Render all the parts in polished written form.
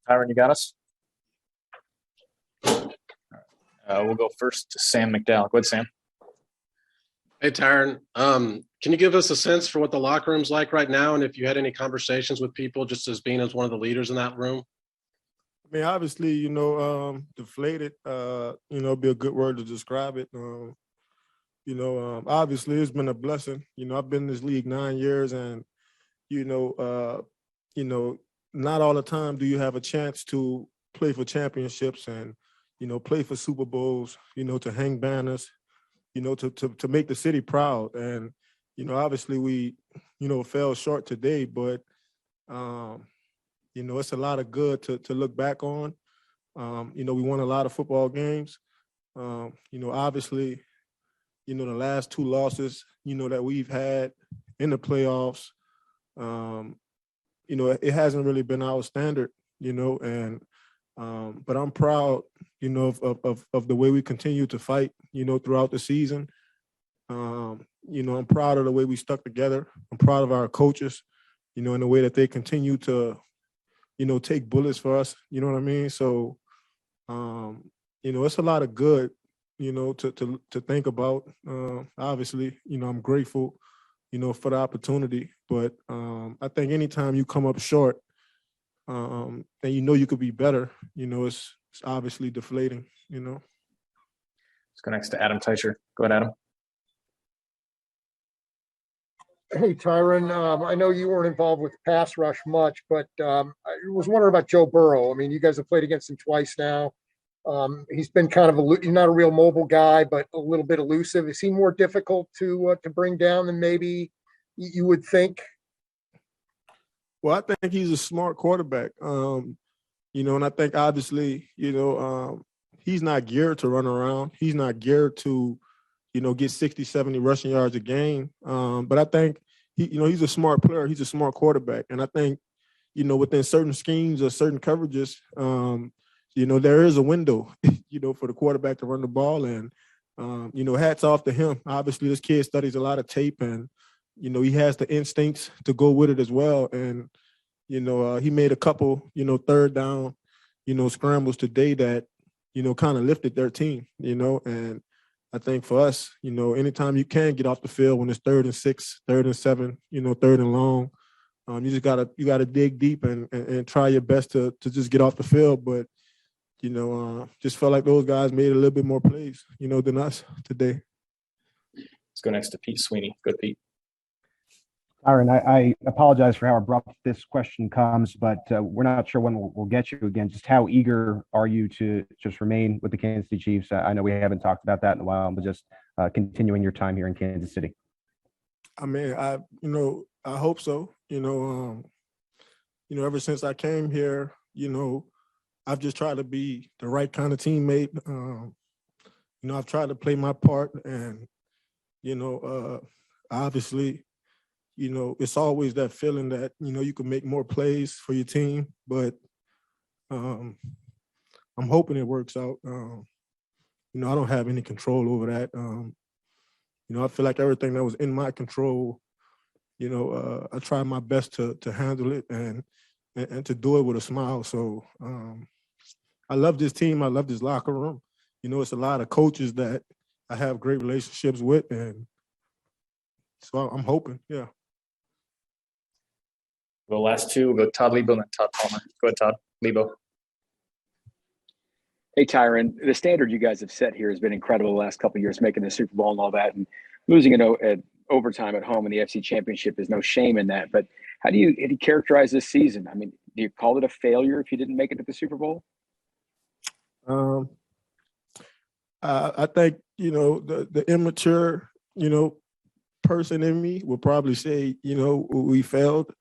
Tyrann, you got us? We'll go first to Sam McDowell. Go ahead, Sam. Hey, Tyrann. Can you give us a sense for what the locker room's like right now, and if you had any conversations with people just as being as one of the leaders in that room? I mean, obviously, deflated, be a good word to describe it. Obviously it's been a blessing. I've been in this league 9 years, and, not all the time do you have a chance to play for championships and, play for Super Bowls, to hang banners, to make the city proud. And, obviously we, fell short today, but, it's a lot of good to look back on. We won a lot of football games. Obviously, the last 2 losses, that we've had in the playoffs, it hasn't really been our standard, and but I'm proud, of the way we continue to fight, throughout the season. I'm proud of the way we stuck together. I'm proud of our coaches, in the way that they continue to, take bullets for us, you know what I mean? So, it's a lot of good, to think about. Obviously, I'm grateful, for the opportunity, but I think anytime you come up short, and you could be better, it's obviously deflating, Let's go next to Adam Teicher. Go ahead, Adam. Hey, Tyrann, I know you weren't involved with pass rush much, but I was wondering about Joe Burrow. I mean, you guys have played against him twice now. He's been kind of he's not a real mobile guy, but a little bit elusive. Is he more difficult to bring down than maybe you would think? Well, I think he's a smart quarterback, and I think obviously, he's not geared to run around. He's not geared to, get 60, 70 rushing yards a game. But I think, he's a smart player. He's a smart quarterback. And I think, within certain schemes or certain coverages, there is a window, for the quarterback to run the ball. And, hats off to him. Obviously, this kid studies a lot of tape, and, he has the instincts to go with it as well. And, he made a couple, third down, scrambles today that, kind of lifted their team, and I think for us, anytime you can get off the field when it's 3rd and 6, 3rd and 7, 3rd and long, you gotta dig deep and try your best to just get off the field. But, just felt like those guys made a little bit more plays, than us today. Let's go next to Pete Sweeney. Good, Pete. Tyrann, I apologize for how abrupt this question comes, but we're not sure when we'll get you again. Just how eager are you to just remain with the Kansas City Chiefs? I know we haven't talked about that in a while, but just continuing your time here in Kansas City. I mean, I hope so. Ever since I came here, I've just tried to be the right kind of teammate. I've tried to play my part, and obviously, it's always that feeling that, you can make more plays for your team, but I'm hoping it works out. I don't have any control over that. I feel like everything that was in my control, I tried my best to handle it and to do it with a smile. So I love this team. I love this locker room. It's a lot of coaches that I have great relationships with, and so I'm hoping, yeah. We'll go last 2. We'll go Todd Lebo and then Todd Palmer. Go ahead, Todd. Lebo. Hey, Tyrann, the standard you guys have set here has been incredible the last couple of years, making the Super Bowl and all that, and losing it at overtime at home in the AFC Championship. There's no shame in that. But how do you characterize this season? I mean, do you call it a failure if you didn't make it to the Super Bowl? I think, the immature, person in me will probably say, we failed.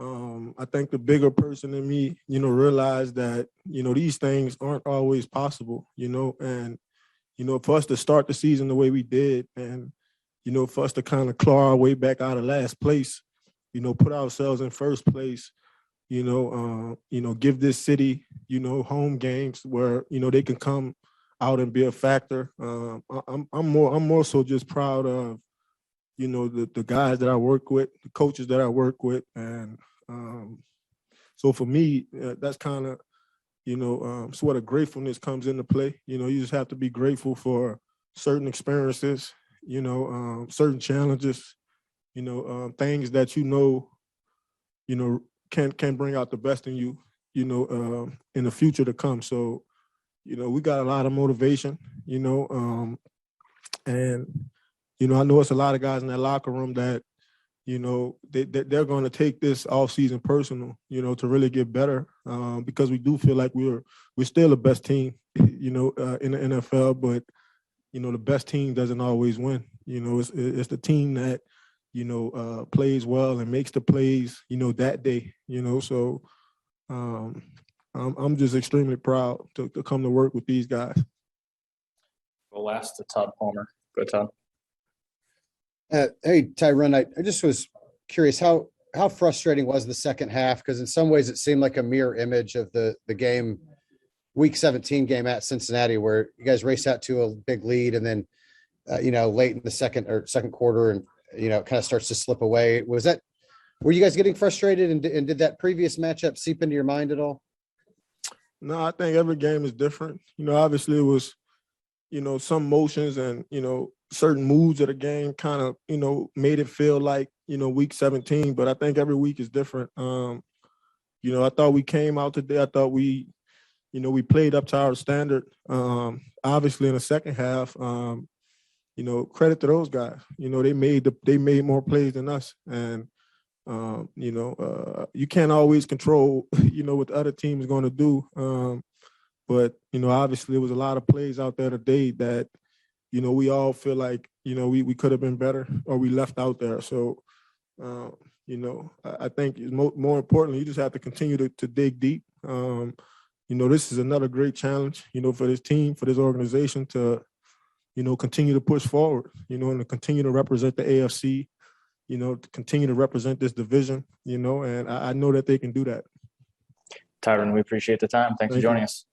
I think the bigger person in me, realized that, these things aren't always possible, and, for us to start the season the way we did, and, for us to kind of claw our way back out of last place, put ourselves in first place, give this city, home games where, they can come out and be a factor. I'm more so just proud of, the guys that I work with, the coaches that I work with. And so for me, that's kind of, sort of gratefulness comes into play. You just have to be grateful for certain experiences, certain challenges, things that can bring out the best in you, in the future to come. So, we got a lot of motivation, and, I know it's a lot of guys in that locker room that, they're going to take this offseason personal, to really get better, because we do feel like we're still the best team, in the NFL, but, the best team doesn't always win. It's the team that, plays well and makes the plays, that day, so I'm just extremely proud to come to work with these guys. We'll last to Todd Palmer. Go, Todd. Hey, Tyrann, I just was curious, how frustrating was the second half? Because in some ways it seemed like a mirror image of the game, Week 17 game at Cincinnati, where you guys raced out to a big lead and then, late in the second quarter and, it kind of starts to slip away. Were you guys getting frustrated and did that previous matchup seep into your mind at all? No, I think every game is different. Obviously it was, some motions and, certain moods of the game kind of, made it feel like, Week 17, but I think every week is different. I thought we came out today. I thought we played up to our standard. Obviously in the second half, credit to those guys. They made more plays than us. And, you can't always control, what the other team is going to do. But, obviously there was a lot of plays out there today that, we all feel like, we could have been better or we left out there. So, I think more importantly, you just have to continue to dig deep. This is another great challenge, for this team, for this organization to, continue to push forward, and to continue to represent the AFC, to continue to represent this division, and I know that they can do that. Tyrann, we appreciate the time. Thanks for Thank you. joining us.